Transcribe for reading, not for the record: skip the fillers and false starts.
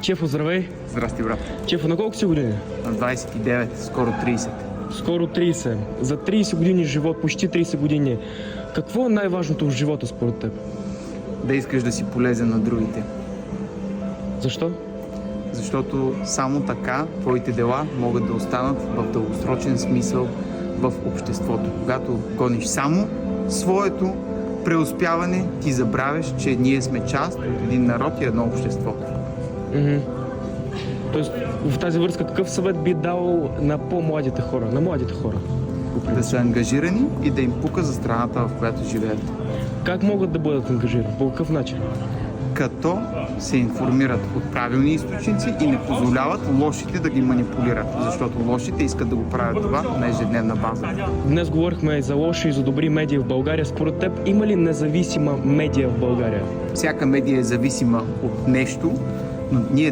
Чефо, здравей! Здрасти, брат. Чефо, на колко си години? На 29, скоро 30. Скоро 30. За 30 години живот, почти 30 години. Какво е най-важното в живота според теб? Да искаш да си полезен на другите. Защо? Защото само така твоите дела могат да останат в дългосрочен смисъл в обществото. Когато гониш само своето преуспяване, ти забравяш, че ние сме част от един народ и едно общество. Тоест, в тази връзка какъв съвет би дал на по-младите хора, на младите хора? Да са ангажирани и да им пука за страната, в която живеят. Как могат да бъдат ангажирани? По какъв начин? Като се информират от правилни източници и не позволяват лошите да ги манипулират, защото лошите искат да го правят това на ежедневна база. Днес говорихме и за лоши и за добри медии в България. Според теб има ли независима медия в България? Всяка медия е зависима от нещо, но ние